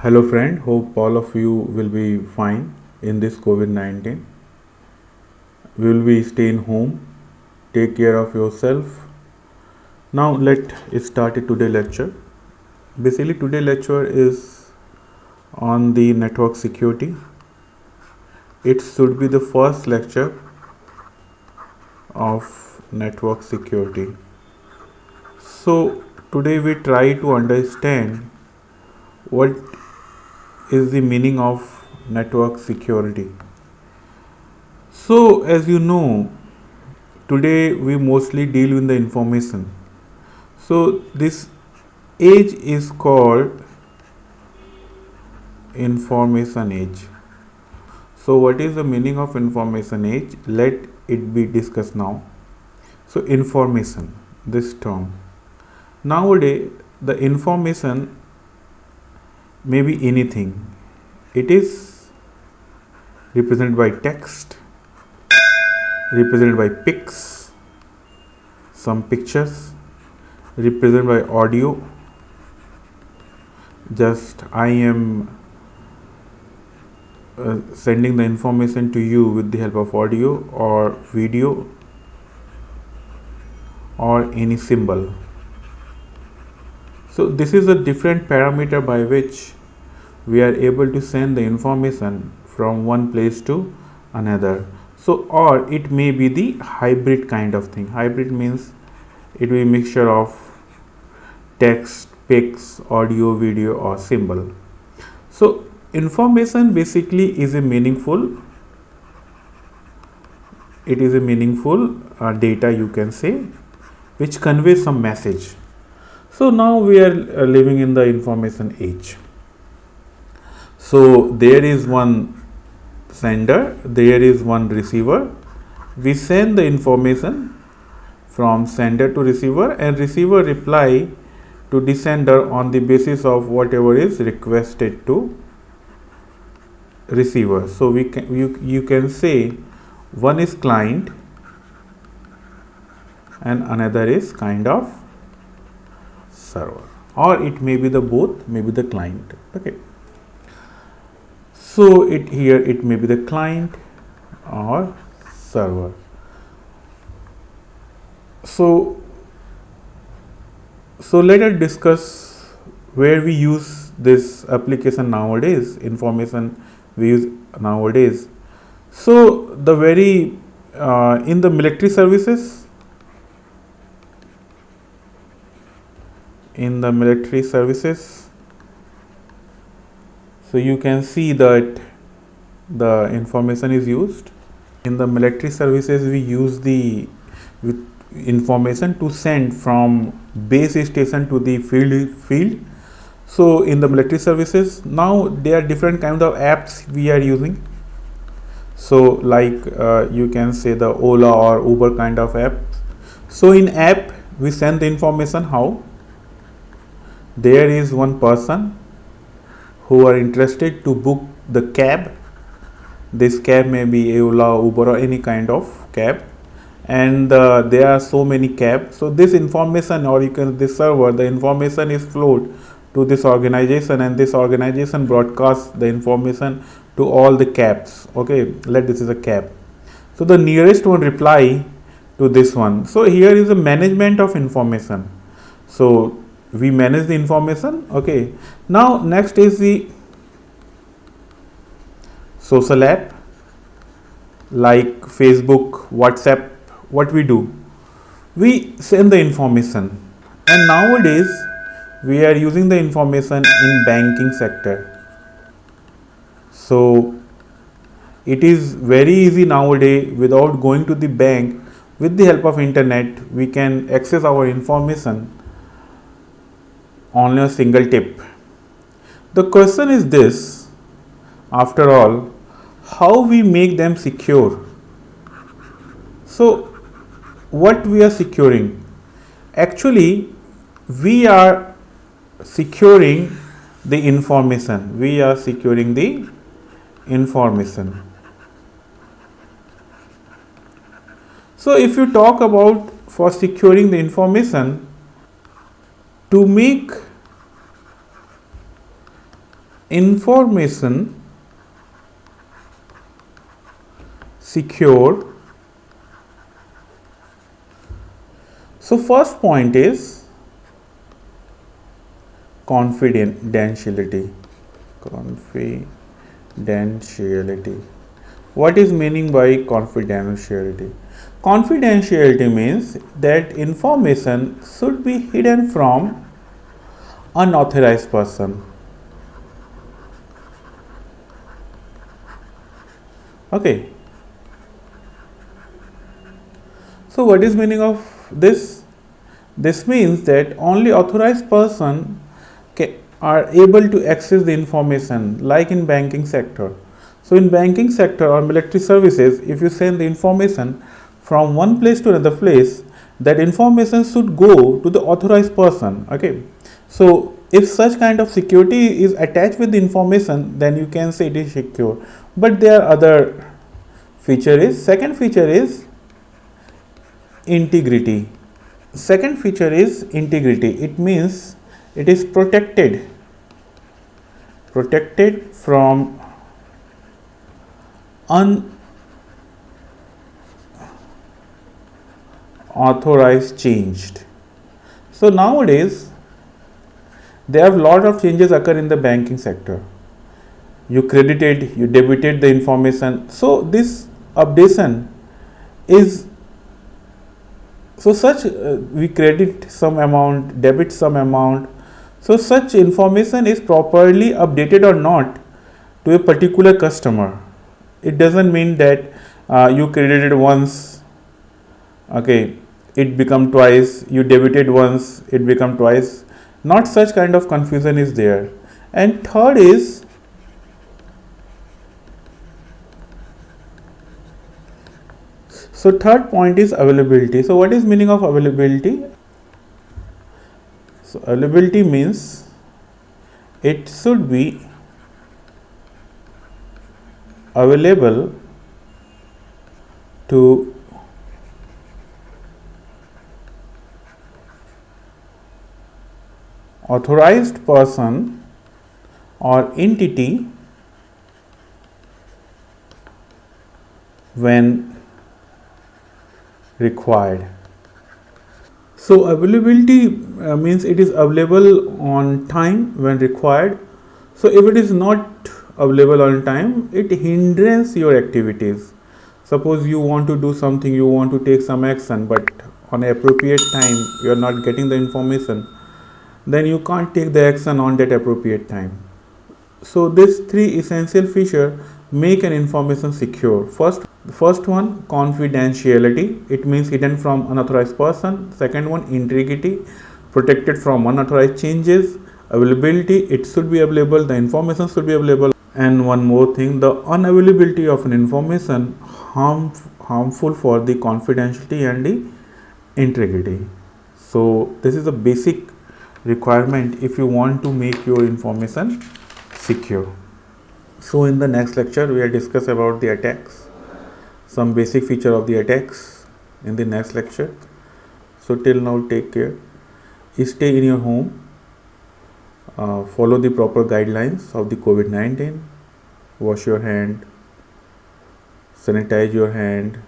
Hello friend, hope all of you will be fine in this COVID-19. We will be staying home. Take care of yourself. Now let us start today lecture. Basically today lecture is on the network security. It should be the first lecture of network security. So today we try to understand what is the meaning of network security. So as you know, today we mostly deal with the information. So this age is called information age. So what is the meaning of information age? Let it be discussed now. So information, this term. Nowadays the information may be anything. It is represented by text, represented by pics, some pictures, represented by audio. Just I am sending the information to you with the help of audio or video or any symbol. So this is a different parameter by which we are able to send the information from one place to another. So or it may be the hybrid kind of thing. Hybrid means it will be a mixture of text, pics, audio, video or symbol. So information basically is a meaningful data, you can say, which conveys some message. So now we are living in the information age. So there is one sender, there is one receiver. We send the information from sender to receiver, and receiver reply to the sender on the basis of whatever is requested to receiver. So you can say one is client and another is kind of server, or it may be the both, maybe the client. Okay. So it may be the client or server. So let us discuss where we use this application nowadays, information we use nowadays. So the very in the military services, so you can see that the information is used. In the military services, we use the information to send from base station to the field. So in the military services, now there are different kinds of apps we are using. So like you can say the Ola or Uber kind of app. So in app we send the information how there is one person who are interested to book the cab. This cab may be Ola, Uber or any kind of cab, and there are so many cabs. So this information, or you can this server, the information is flowed to this organization, and this organization broadcasts the information to all the cabs. Okay, this is a cab. So the nearest one reply to this one. So here is a management of information. So we manage the information. Okay, now next is the social app like Facebook, WhatsApp. What we do, we send the information, and nowadays we are using the information in banking sector. So it is very easy nowadays, without going to the bank, with the help of internet we can access our information on a single tip. The question is this, after all, how we make them secure? So what we are securing? Actually we are securing the information. So if you talk about for securing the information, to make information secure. So first point is confidentiality. Confidentiality. What is meaning by confidentiality? Confidentiality means that information should be hidden from unauthorized person. Okay. So what is meaning of this? This means that only authorized person are able to access the information, like in banking sector. So in banking sector or military services, if you send the information from one place to another place, that information should go to the authorized person. Okay. So if such kind of security is attached with the information, then you can say it is secure. But there are other second feature is integrity. Second feature is integrity. It means it is protected from unauthorized changed. So nowadays there are a lot of changes occur in the banking sector. You credited, you debited the information. So this updation is we credit some amount, debit some amount. So such information is properly updated or not to a particular customer. It doesn't mean that you credited once, okay, it become twice, you debited once, it become twice. Not such kind of confusion is there. And third is third point is availability. So what is meaning of availability? So availability means it should be available to authorized person or entity when required. So availability means it is available on time when required. So if it is not available on time, it hinders your activities. Suppose you want to do something, you want to take some action, but on appropriate time you are not getting the information, then you can't take the action on that appropriate time. So these three essential features make an information secure. First one, confidentiality. It means hidden from unauthorized person. Second one, integrity, protected from unauthorized changes. Availability, it should be available, the information should be available. And one more thing, the unavailability of an information harmful for the confidentiality and the integrity. So this is a basic requirement if you want to make your information secure. So in the next lecture we will discuss about the attacks, some basic feature of the attacks in the next lecture. So till now, take care, stay in your home, follow the proper guidelines of the COVID-19, wash your hand, sanitize your hand,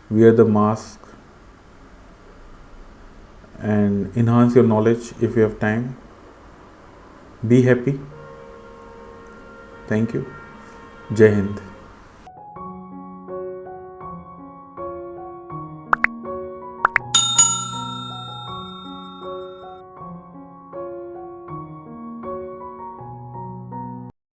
wear the mask, and enhance your knowledge if you have time. Be happy. Thank you. Jai Hind.